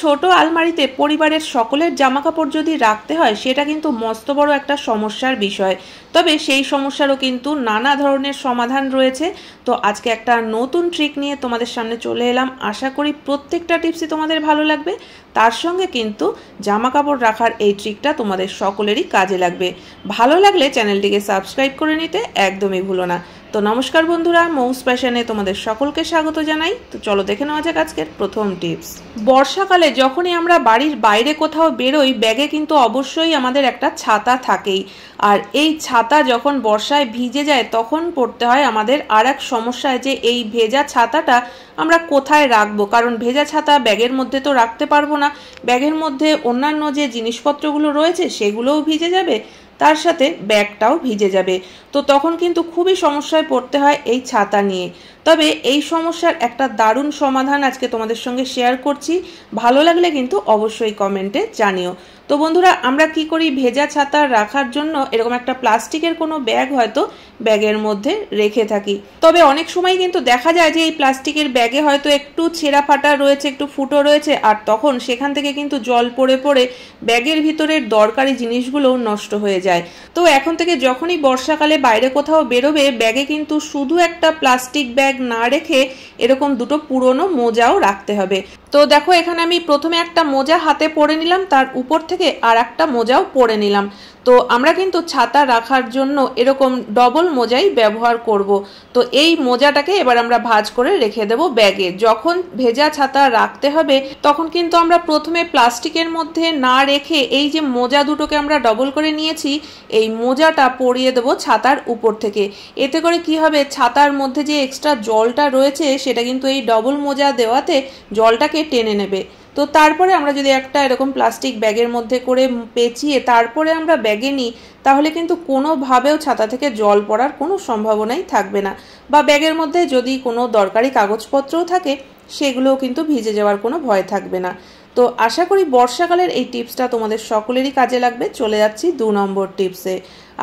ছোট আলমারিতে পরিবারের সকলের জামাকাপড় যদি রাখতে হয় সেটা কিন্তু মস্ত বড় একটা সমস্যার বিষয়। তবে সেই সমস্যারও কিন্তু নানা ধরনের সমাধান রয়েছে। তো আজকে একটা নতুন ট্রিক নিয়ে তোমাদের সামনে চলে এলাম। আশা করি প্রত্যেকটা টিপসই তোমাদের ভালো লাগবে। তার সঙ্গে কিন্তু জামাকাপড় রাখার এই ট্রিকটা তোমাদের সকলেরই কাজে লাগবে। ভালো লাগলে চ্যানেলটিকে সাবস্ক্রাইব করে নিতে একদমই ভুলো না। তো নমস্কার বন্ধুরা, মৌস ফ্যাশনে তোমাদের সকলকে স্বাগত জানাই। তো চলো দেখে নেওয়া যাক আজকের প্রথম টিপস। বর্ষাকালে যখনই আমরা বাড়ির বাইরে কোথাও বেরোই, ব্যাগে কিন্তু অবশ্যই আমাদের একটা ছাতা থাকেই। আর এই ছাতা যখন বর্ষায় ভিজে যায় তখন পড়তে হয় আমাদের আর এক সমস্যায়, যে এই ভেজা ছাতাটা আমরা কোথায় রাখবো। কারণ ভেজা ছাতা ব্যাগের মধ্যে তো রাখতে পারবো না, ব্যাগের মধ্যে অন্যান্য যে জিনিসপত্রগুলো রয়েছে সেগুলোও ভিজে যাবে, তার সাথে ব্যাগটাও ভিজে যাবে। তো তখন কিন্তু খুবই সমস্যায় পড়তে হয় এই ছাতা নিয়ে। তবে এই সমস্যার একটা দারুণ সমাধান আজকে তোমাদের সঙ্গে শেয়ার করছি। ভালো লাগলে কিন্তু অবশ্যই কমেন্টে জানিও। তো বন্ধুরা, আমরা কি করি, ভেজা ছাতা রাখার জন্য এরকম একটা প্লাস্টিকের কোনো ব্যাগ হয়তো ব্যাগের মধ্যে রেখে থাকি। তবে অনেক সময় কিন্তু দেখা যায় যে এই প্লাস্টিকের ব্যাগে হয়তো একটু ছেঁড়া ফাটা রয়েছে, একটু ফুটো রয়েছে, আর তখন সেখান থেকে কিন্তু জল পড়ে পড়ে ব্যাগের ভিতরের দরকারি জিনিসগুলোও নষ্ট হয়ে যায়। তো এখন থেকে যখনই বর্ষাকালে বাইরে কোথাও বেরোবে, ব্যাগে কিন্তু শুধু একটা প্লাস্টিক ব্যাগ না রেখে এরকম দুটো পুরনো মোজাও রাখতে হবে। তো দেখো, এখানে আমি প্রথমে একটা মোজা হাতে পরে নিলাম, তার উপর থেকে আর একটা মোজাও পরে নিলাম। তো আমরা কিন্তু ছাতা রাখার জন্য এরকম ডবল মোজাই ব্যবহার করব। তো এই মোজাটাকে এবার আমরা ভাঁজ করে রেখে দেব ব্যাগে। যখন ভেজা ছাতা রাখতে হবে তখন কিন্তু আমরা প্রথমে প্লাস্টিকের মধ্যে না রেখে এই যে মোজা দুটোকে আমরা ডবল করে নিয়েছি, এই মোজাটা পরিয়ে দেবো ছাতার উপর থেকে। এতে করে কি হবে, ছাতার মধ্যে যে এক্সট্রা জলটা রয়েছে সেটা কিন্তু এই ডবল মোজা দেওয়াতে জলটাকে টেনে নেবে। তো তারপরে আমরা যদি একটা এরকম প্লাস্টিক ব্যাগের মধ্যে করে পেঁচিয়ে তারপরে আমরা ব্যাগে নিই, তাহলে কিন্তু কোনোভাবেও ছাতা থেকে জল পড়ার কোনো সম্ভাবনাই থাকবে না। বা ব্যাগের মধ্যে যদি কোনো দরকারি কাগজপত্রও থাকে সেগুলোও কিন্তু ভিজে যাওয়ার কোনো ভয় থাকবে না। তো আশা করি বর্ষাকালের এই টিপসটা তোমাদের সকলেরই কাজে লাগবে। চলে যাচ্ছি 2 নম্বর টিপসে।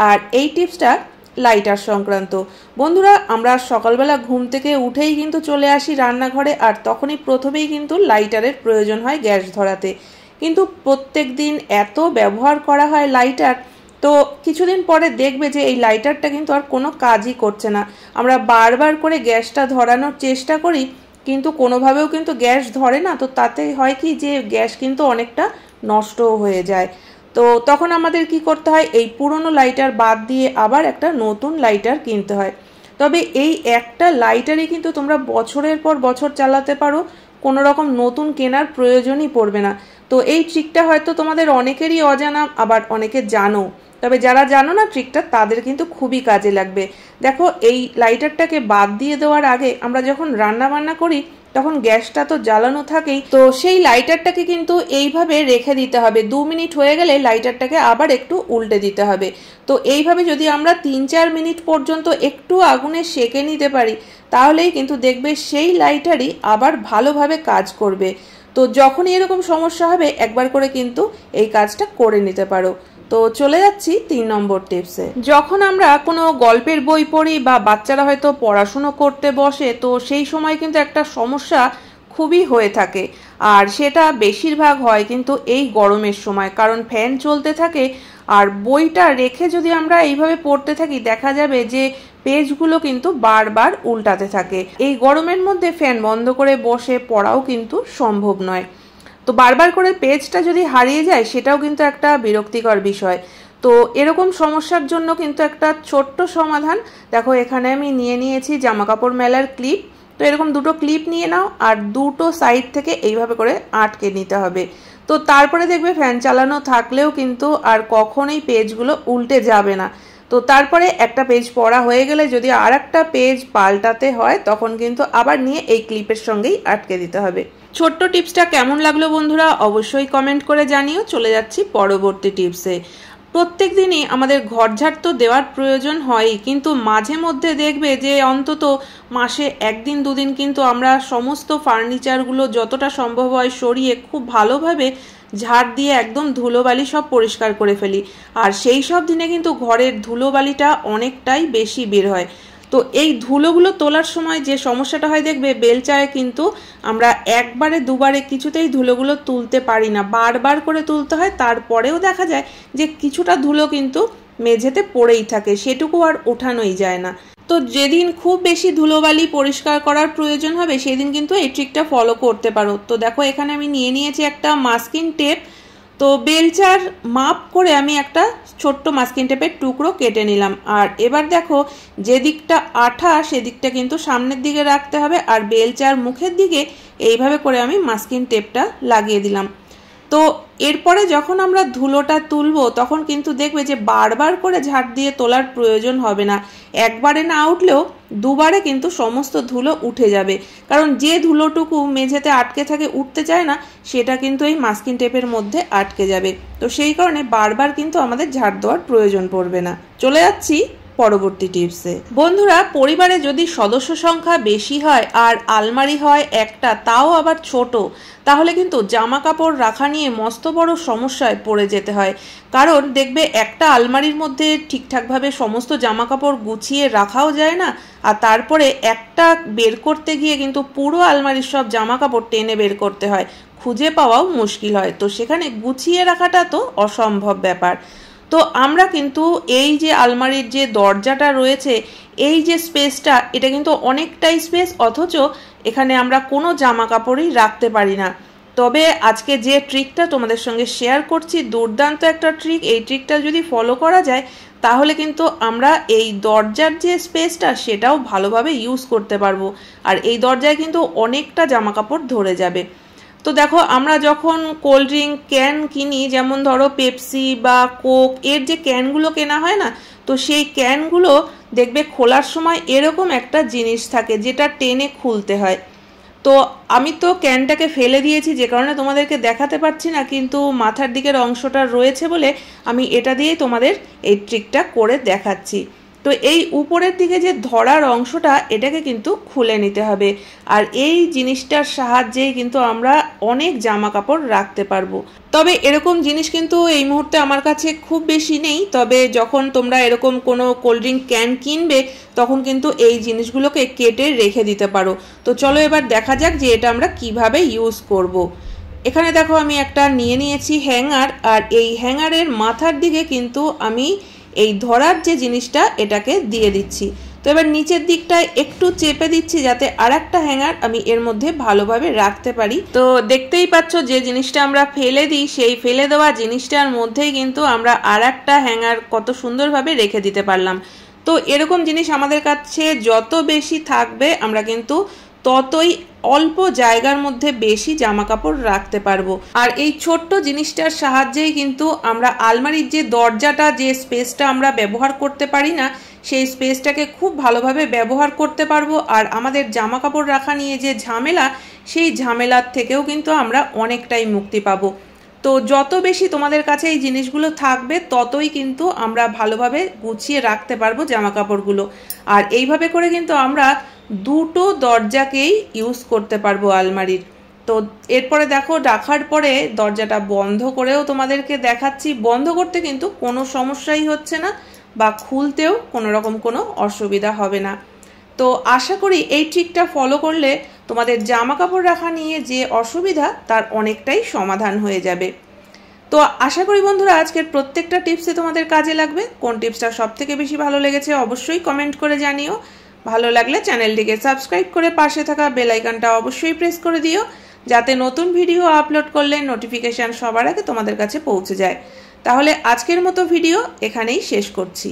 আর এই টিপসটা লাইটার সংক্রান্ত। বন্ধুরা, আমরা সকালবেলা ঘুম থেকে উঠেই কিন্তু চলে আসি রান্নাঘরে, আর তখনই প্রথমেই কিন্তু লাইটারের প্রয়োজন হয় গ্যাস ধরাতে। কিন্তু প্রত্যেক দিন এত ব্যবহার করা হয় লাইটার, তো কিছুদিন পরে দেখবে যে এই লাইটারটা কিন্তু আর কোনো কাজই করছে না। আমরা বারবার করে গ্যাসটা ধরানোর চেষ্টা করি, কিন্তু কোনোভাবেও কিন্তু গ্যাস ধরে না। তো তাতে হয় কি, যে গ্যাস কিন্তু অনেকটা নষ্টও হয়ে যায়। তো তখন আমাদের কি করতে হয়, এই পুরনো লাইটার বাদ দিয়ে আবার একটা নতুন লাইটার কিনতে হয়। তবে এই একটা লাইটারই কিন্তু তোমরা বছরের পর বছর চালাতে পারো, কোনো রকম নতুন কেনার প্রয়োজনই পড়বে না। তো এই ট্রিকটা হয়তো তোমাদের অনেকেরই অজানা, আবার অনেকে জানো। তবে যারা জানো না ট্রিকটা, তাদের কিন্তু খুবই কাজে লাগবে। দেখো, এই লাইটারটাকে বাদ দিয়ে দেওয়ার আগে আমরা যখন রান্না বান্না করি তখন গ্যাসটা তো জ্বালানো থাকেই। তো সেই লাইটারটাকে কিন্তু এইভাবে রেখে দিতে হবে। 2 মিনিট হয়ে গেলে লাইটারটাকে আবার একটু উল্টে দিতে হবে। তো এইভাবে যদি আমরা 3-4 মিনিট পর্যন্ত একটু আগুনে সেঁকে নিতে পারি, তাহলেই কিন্তু দেখবে সেই লাইটারই আবার ভালোভাবে কাজ করবে। তো যখনই এরকম সমস্যা হবে একবার করে কিন্তু এই কাজটা করে নিতে পারো। তো চলে যাচ্ছি 3 নম্বর টিপসে। যখন আমরা কোনো গল্পের বই পড়ি বা বাচ্চারা হয়তো পড়াশুনো করতে বসে, তো সেই সময় কিন্তু একটা সমস্যা খুবই হয়ে থাকে। আর সেটা বেশিরভাগ হয় কিন্তু এই গরমের সময়, কারণ ফ্যান চলতে থাকে। আর বইটা রেখে যদি আমরা এইভাবে পড়তে থাকি, দেখা যাবে যে পেজগুলো কিন্তু বারবার উল্টাতে থাকে। এই গরমের মধ্যে ফ্যান বন্ধ করে বসে পড়াও কিন্তু সম্ভব নয়। তো বারবার করে পেজটা যদি হারিয়ে যায় সেটাও কিন্তু একটা বিরক্তিকর বিষয়। তো এরকম সমস্যার জন্য কিন্তু একটা ছোট্ট সমাধান। দেখো, এখানে আমি নিয়ে নিয়েছি জামাকাপড় মেলার ক্লিপ। তো এরকম দুটো ক্লিপ নিয়ে নাও, আর দুটো সাইড থেকে এইভাবে করে আটকে নিতে হবে। তো তারপরে দেখবে ফ্যান চালানো থাকলেও কিন্তু আর কখনোই পেজগুলো উল্টে যাবে না। তো তারপরে একটা পেজ পড়া হয়ে গেলে যদি আর একটা পেজ পাল্টাতে হয়, তখন কিন্তু আবার নিয়ে এই ক্লিপের সঙ্গেই আটকে দিতে হবে। ছোট্ট টিপসটা কেমন লাগলো বন্ধুরা, অবশ্যই কমেন্ট করে জানিও। চলে যাচ্ছি পরবর্তী টিপসে। প্রত্যেক দিনই আমাদের ঘরঝাড় তো দেওয়ার প্রয়োজন হয়ই, কিন্তু মাঝে মধ্যে দেখবে যে অন্তত মাসে 1 দিন 2 দিন কিন্তু আমরা সমস্ত ফার্নিচারগুলো যতটা সম্ভব হয় সরিয়ে খুব ভালোভাবে ঝাড় দিয়ে একদম ধুলোবালি সব পরিষ্কার করে ফেলি। আর সেই সব দিনে কিন্তু ঘরের ধুলোবালিটা অনেকটাই বেশি বের হয়। তো এই ধুলোগুলো তোলার সময় যে সমস্যাটা হয় দেখবে বেলচায় কিন্তু আমরা একবারে দুবারে কিছুতেই ধুলোগুলো তুলতে পারি না, বারবার করে তুলতে হয়। তারপরেও দেখা যায় যে কিছুটা ধুলো কিন্তু মেঝেতে পড়েই থাকে, সেটুকু আর ওঠানোই যায় না। তো যেদিন খুব বেশি ধুলোবালি পরিষ্কার করার প্রয়োজন হবে সেদিন কিন্তু এই ট্রিকটা ফলো করতে পারো। তো দেখো এখানে আমি নিয়ে নিয়েছি একটা মাস্কিং টেপ। তো বেলচার মাপ করে আমি একটা ছোট্ট মাস্কিং টেপের টুকরো কেটে নিলাম। আর এবার দেখো যে দিকটা আঠা সেদিকটা কিন্তু সামনের দিকে রাখতে হবে, আর বেলচার মুখের দিকে এইভাবে করে আমি মাস্কিং টেপটা লাগিয়ে দিলাম। তো এরপরে যখন আমরা ধুলোটা তুলবো তখন কিন্তু দেখবে যে বারবার করে ঝাড় দিয়ে তোলার প্রয়োজন হবে না, একবারে না উঠলেও দুবারে কিন্তু সমস্ত ধুলো উঠে যাবে। কারণ যে ধুলোটুকু মেঝেতে আটকে থাকে উঠতে চায় না সেটা কিন্তু এই মাস্কিং টেপের মধ্যে আটকে যাবে। তো সেই কারণে বারবার কিন্তু আমাদের ঝাড় দেওয়ার প্রয়োজন পড়বে না। চলে যাচ্ছি পরবর্তী টিপসে। বন্ধুরা, পরিবারে যদি সদস্য সংখ্যা বেশি হয় আর আলমারি হয় একটা, তাও আবার ছোট, তাহলে কিন্তু জামা কাপড় রাখা নিয়ে মস্ত বড় সমস্যায় পড়ে যেতে হয়। কারণ দেখবে একটা আলমারির মধ্যে ঠিকঠাকভাবে সমস্ত জামা কাপড় গুছিয়ে রাখাও যায় না, আর তারপরে একটা বের করতে গিয়ে কিন্তু পুরো আলমারির সব জামা কাপড় টেনে বের করতে হয়, খুঁজে পাওয়াও মুশকিল হয়। তো সেখানে গুছিয়ে রাখাটা তো অসম্ভব ব্যাপার। তো আমরা কিন্তু এই যে আলমারির যে দরজাটা রয়েছে, এই যে স্পেসটা, এটা কিন্তু অনেকটাই স্পেস, অথচ এখানে আমরা কোনো জামা কাপড়ই রাখতে পারি না। তবে আজকে যে ট্রিকটা তোমাদের সঙ্গে শেয়ার করছি, দুর্দান্ত একটা ট্রিক। এই ট্রিকটা যদি ফলো করা যায় তাহলে কিন্তু আমরা এই দরজার যে স্পেসটা সেটাও ভালোভাবে ইউজ করতে পারবো, আর এই দরজায় কিন্তু অনেকটা জামা কাপড় ধরে যাবে। তো দেখো আমরা যখন কোল্ড ড্রিঙ্ক ক্যান কিনি, যেমন ধরো পেপসি বা কোক, এর যে ক্যানগুলো কেনা হয় না, তো সেই ক্যানগুলো দেখবে খোলার সময় এরকম একটা জিনিস থাকে যেটা টেনে খুলতে হয়। তো আমি তো ক্যানটাকে ফেলে দিয়েছি, যে কারণে তোমাদেরকে দেখাতে পারছি না, কিন্তু মাথার দিকের অংশটা রয়েছে বলে আমি এটা দিয়েই তোমাদের এই ট্রিকটা করে দেখাচ্ছি। তো এই উপরের দিকে যে ধরার অংশটা, এটাকে কিন্তু খুলে নিতে হবে, আর এই জিনিসটার সাহায্যেই কিন্তু আমরা অনেক জামা কাপড় রাখতে পারবো। তবে এরকম জিনিস কিন্তু এই মুহূর্তে আমার কাছে খুব বেশি নেই, তবে যখন তোমরা এরকম কোনো কোল্ড ড্রিঙ্ক ক্যান কিনবে তখন কিন্তু এই জিনিসগুলোকে কেটে রেখে দিতে পারো। তো চলো এবার দেখা যাক যে এটা আমরা কিভাবে ইউজ করব। এখানে দেখো আমি একটা নিয়ে নিয়েছি হ্যাঙ্গার, আর এই হ্যাঙ্গারের মাথার দিকে কিন্তু আমি এই ধরার যে জিনিসটা এটাকে দিয়ে দিচ্ছি। তো এবার নিচের দিকটায় একটু চেপে দিচ্ছি যাতে আর একটা হ্যাঙ্গার আমি এর মধ্যে ভালোভাবে রাখতে পারি। তো দেখতেই পাচ্ছ যে জিনিসটা আমরা ফেলে দিই, সেই ফেলে দেওয়া জিনিসটার মধ্যেই কিন্তু আমরা আর একটা হ্যাঙ্গার কত সুন্দরভাবে রেখে দিতে পারলাম। তো এরকম জিনিস আমাদের কাছে যত বেশি থাকবে আমরা কিন্তু ততই অল্প জায়গার মধ্যে বেশি জামা কাপড় রাখতে পারবো। আর এই ছোট্ট জিনিসটার সাহায্যেই কিন্তু আমরা আলমারির যে দরজাটা, যে স্পেসটা আমরা ব্যবহার করতে পারি না, সেই স্পেসটাকে খুব ভালোভাবে ব্যবহার করতে পারবো। আর আমাদের জামা কাপড় রাখা নিয়ে যে ঝামেলা, সেই ঝামেলার থেকেও কিন্তু আমরা অনেকটাই মুক্তি পাবো। তো যত বেশি তোমাদের কাছে এই জিনিসগুলো থাকবে ততই কিন্তু আমরা ভালোভাবে গুছিয়ে রাখতে পারবো জামা কাপড়গুলো। আর এইভাবে করে কিন্তু আমরা দুটো দরজাকেই ইউজ করতে পারবো আলমারির। তো এরপরে দেখো রাখার পরে দরজাটা বন্ধ করেও তোমাদেরকে দেখাচ্ছি। বন্ধ করতে কিন্তু কোনো সমস্যাই হচ্ছে না, বা খুলতেও কোনো রকম কোনো অসুবিধা হবে না। তো আশা করি এই ট্রিকটা ফলো করলে তোমাদের জামা কাপড় রাখা নিয়ে যে অসুবিধা তার অনেকটাই সমাধান হয়ে যাবে। তো আশা করি বন্ধুরা আজকের প্রত্যেকটা টিপসে তোমাদের কাজে লাগবে। কোন টিপসটা সবথেকে বেশি ভালো লেগেছে অবশ্যই কমেন্ট করে জানিও। ভালো লাগলে চ্যানেলটিকে সাবস্ক্রাইব করে পাশে থাকা বেল আইকনটা অবশ্যই প্রেস করে দিও, যাতে নতুন ভিডিও আপলোড করলে নোটিফিকেশন সবার আগে তোমাদের কাছে পৌঁছে যায়। তাহলে আজকের মতো ভিডিও এখানেই শেষ করছি।